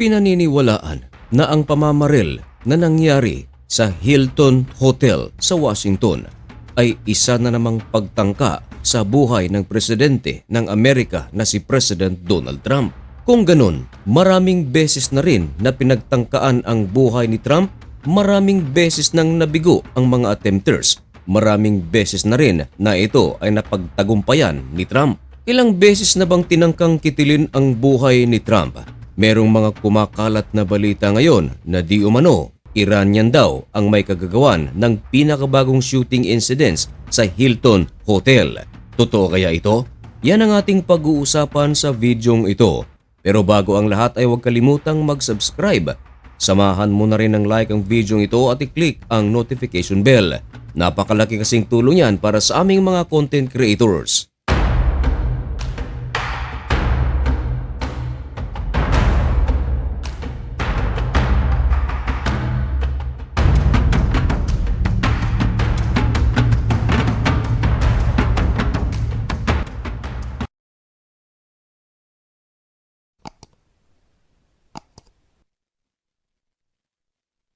Pinaniniwalaan na ang pamamaril na nangyari sa Hilton Hotel sa Washington ay isa na namang pagtangka sa buhay ng presidente ng Amerika na si President Donald Trump. Kung ganun, maraming beses na rin na pinagtangkaan ang buhay ni Trump, maraming beses nang nabigo ang mga attempters, maraming beses na rin na ito ay napagtagumpayan ni Trump. Ilang beses na bang tinangkang kitilin ang buhay ni Trump? Merong mga kumakalat na balita ngayon na di umano Iranian daw ang may kagagawan ng pinakabagong shooting incidents sa Hilton Hotel. Totoo kaya ito? Yan ang ating pag-uusapan sa videong ito. Pero bago ang lahat ay huwag kalimutang mag-subscribe. Samahan mo na rin ng like ang videong ito at i-click ang notification bell. Napakalaki kasing tulong yan para sa aming mga content creators.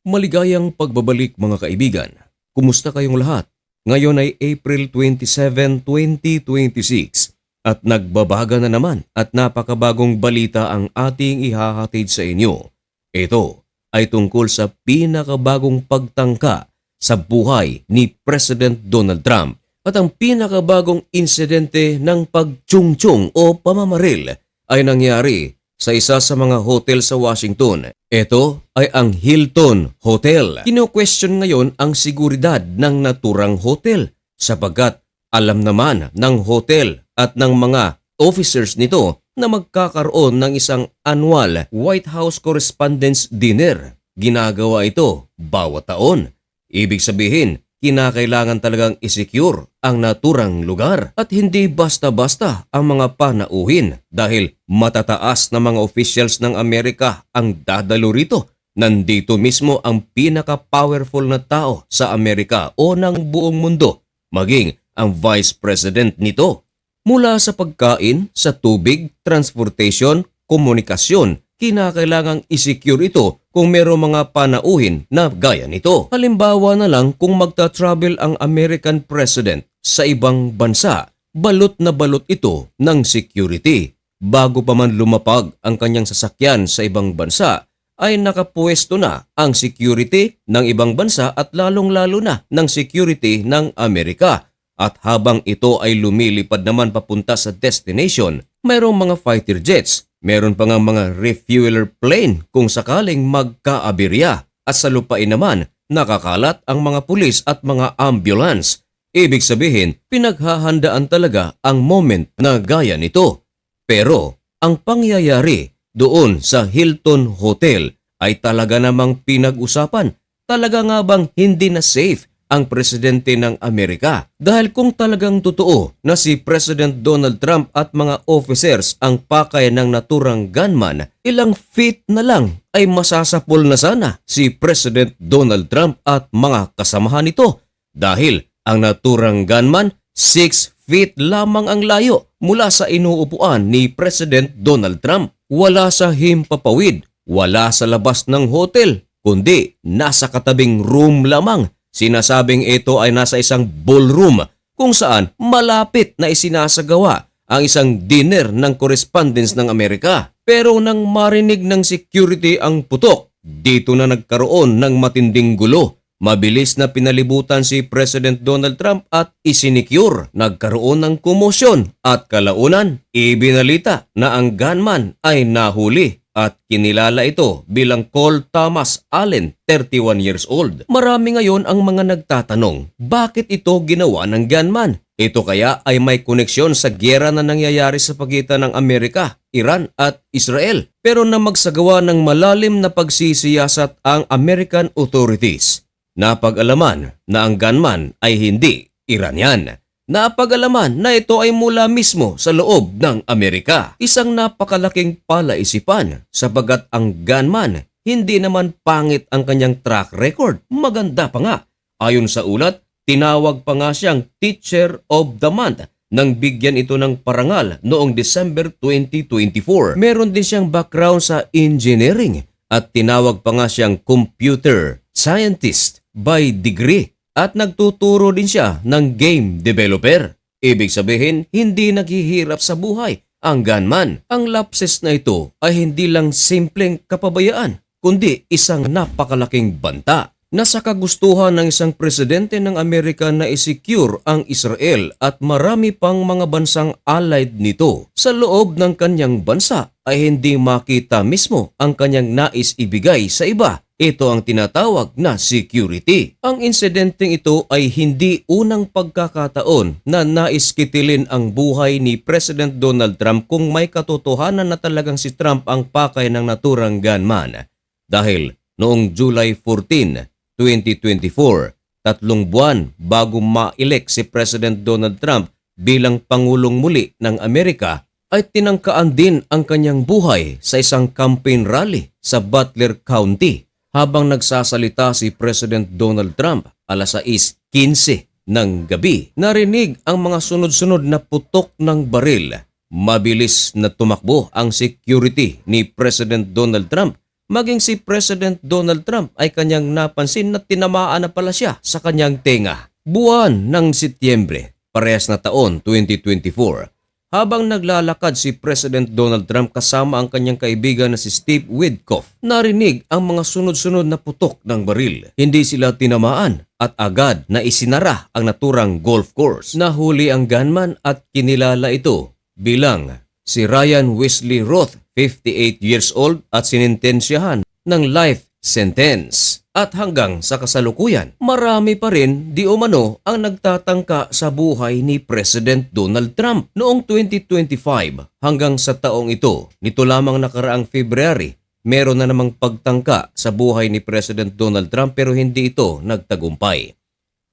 Maligayang pagbabalik mga kaibigan. Kumusta kayong lahat? Ngayon ay April 27, 2026 at nagbabaga na naman at napakabagong balita ang ating ihahatid sa inyo. Ito ay tungkol sa pinakabagong pagtangka sa buhay ni President Donald Trump at ang pinakabagong insidente ng pagtsyungtsyung o pamamaril ay nangyari sa isa sa mga hotel sa Washington. Ito ay ang Hilton Hotel. Kino-question ngayon ang seguridad ng naturang hotel sapagkat alam naman ng hotel at ng mga officers nito na magkakaroon ng isang annual White House Correspondents' Dinner. Ginagawa ito bawat taon. Ibig sabihin, kinakailangan talagang isecure ang naturang lugar at hindi basta-basta ang mga panauhin dahil matataas na mga officials ng Amerika ang dadalo rito. Nandito mismo ang pinaka-powerful na tao sa Amerika o ng buong mundo, maging ang Vice President nito. Mula sa pagkain, sa tubig, transportation, komunikasyon, kinakailangang isecure ito kung mayroong mga panauhin na gaya nito. Halimbawa na lang kung magta-travel ang American President sa ibang bansa, balot na balot ito ng security. Bago pa man lumapag ang kanyang sasakyan sa ibang bansa, ay nakapuesto na ang security ng ibang bansa at lalong-lalo na ng security ng Amerika. At habang ito ay lumilipad naman papunta sa destination, mayroong mga fighter jets, meron pa nga mga refueler plane kung sakaling magkaaberya at sa lupain naman nakakalat ang mga pulis at mga ambulance. Ibig sabihin, pinaghahandaan talaga ang moment na gaya nito. Pero ang pangyayari doon sa Hilton Hotel ay talaga namang pinag-usapan. Talaga nga bang hindi na safe ang presidente ng Amerika? Dahil kung talagang totoo na si President Donald Trump at mga officers ang pakay ng naturang gunman, ilang feet na lang ay masasapol na sana si President Donald Trump at mga kasamahan nito. Dahil ang naturang gunman, 6 feet lamang ang layo mula sa inuupuan ni President Donald Trump. Wala sa himpapawid, wala sa labas ng hotel, kundi nasa katabing room lamang. Sinasabing ito ay nasa isang ballroom kung saan malapit na isinasagawa ang isang dinner ng correspondents ng Amerika. Pero nang marinig ng security ang putok, dito na nagkaroon ng matinding gulo. Mabilis na pinalibutan si President Donald Trump at isinicure. Nagkaroon ng komosyon at kalaunan, ibinalita na ang gunman ay nahuli. At kinilala ito bilang Cole Thomas Allen, 31 years old. Marami ngayon ang mga nagtatanong, bakit ito ginawa ng gunman? Ito kaya ay may koneksyon sa giyera na nangyayari sa pagitan ng Amerika, Iran at Israel. Pero na magsagawa ng malalim na pagsisiyasat ang American authorities. Napag-alaman na ang gunman ay hindi Iranian. Napag-alaman na ito ay mula mismo sa loob ng Amerika. Isang napakalaking palaisipan sapagat ang gunman hindi naman pangit ang kanyang track record. Maganda pa nga. Ayon sa ulat, tinawag pa nga siyang Teacher of the Month nang bigyan ito ng parangal noong December 2024. Meron din siyang background sa engineering at tinawag pa nga siyang computer scientist by degree at nagtuturo din siya ng game developer. Ibig sabihin, hindi naghihirap sa buhay ang gunman. Ang lapses na ito ay hindi lang simpleng kapabayaan, kundi isang napakalaking banta na sa kagustuhan ng isang presidente ng Amerika na isecure ang Israel at marami pang mga bansang allied nito sa loob ng kanyang bansa ay hindi makita mismo ang kanyang nais ibigay sa iba. Ito ang tinatawag na security. Ang insidenteng ito ay hindi unang pagkakataon na nais kitilin ang buhay ni President Donald Trump kung may katotohanan na talagang si Trump ang pakay ng naturang gunman. Dahil noong July 14, 2024, 3 buwan bago ma-elect si President Donald Trump bilang Pangulong muli ng Amerika, ay tinangkaan din ang kanyang buhay sa isang campaign rally sa Butler County. Habang nagsasalita si President Donald Trump alas 6:15 ng gabi, narinig ang mga sunod-sunod na putok ng baril. Mabilis na tumakbo ang security ni President Donald Trump. Maging si President Donald Trump ay kanyang napansin na tinamaan na pala siya sa kanyang tenga. Buwan ng Setyembre, parehas na taon 2024, habang naglalakad si President Donald Trump kasama ang kanyang kaibigan na si Steve Witkoff, narinig ang mga sunod-sunod na putok ng baril. Hindi sila tinamaan at agad na isinara ang naturang golf course. Nahuli ang gunman at kinilala ito bilang si Ryan Wesley Roth, 58 years old at sinintensyahan ng life sentence. At hanggang sa kasalukuyan, marami pa rin di umano ang nagtatangka sa buhay ni President Donald Trump. Noong 2025 hanggang sa taong ito, nito lamang nakaraang February, meron na namang pagtangka sa buhay ni President Donald Trump pero hindi ito nagtagumpay.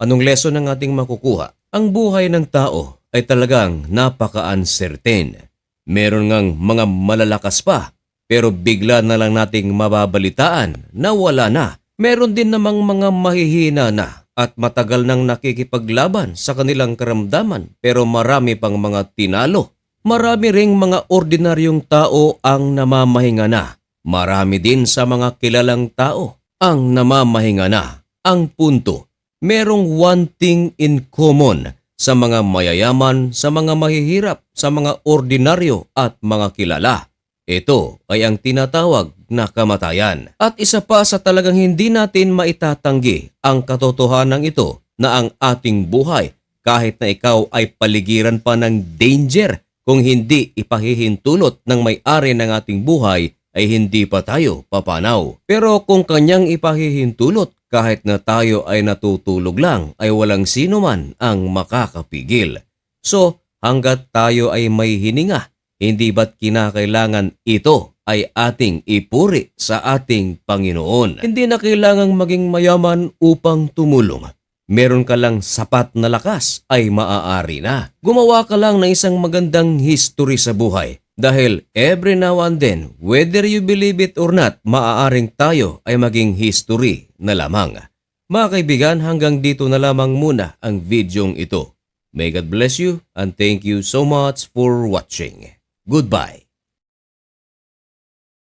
Anong lesson ang ating makukuha? Ang buhay ng tao ay talagang napaka-uncertain. Meron ngang mga malalakas pa pero bigla na lang nating mababalitaan na wala na. Meron din namang mga mahihina na at matagal nang nakikipaglaban sa kanilang karamdaman pero marami pang mga tinalo. Marami ring mga ordinaryong tao ang namamahinga na. Marami din sa mga kilalang tao ang namamahinga na. Ang punto, merong one thing in common sa mga mayayaman, sa mga mahihirap, sa mga ordinaryo at mga kilala. Ito ay ang tinatawag na kamatayan. At isa pa sa talagang hindi natin maitatanggi ang katotohanan ito na ang ating buhay, kahit na ikaw ay paligiran pa ng danger, kung hindi ipahihintulot ng may-ari ng ating buhay ay hindi pa tayo papanaw. Pero kung kanyang ipahihintulot, kahit na tayo ay natutulog lang, ay walang sino man ang makakapigil. So, hanggat tayo ay may hininga, hindi ba't kinakailangan ito ay ating ipuri sa ating Panginoon? Hindi na kailangang maging mayaman upang tumulong. Meron ka lang sapat na lakas ay maaari na. Gumawa ka lang ng isang magandang history sa buhay. Dahil every now and then, whether you believe it or not, maaaring tayo ay maging history na lamang. Mga kaibigan, hanggang dito na lamang muna ang videong ito. May God bless you and thank you so much for watching. Goodbye.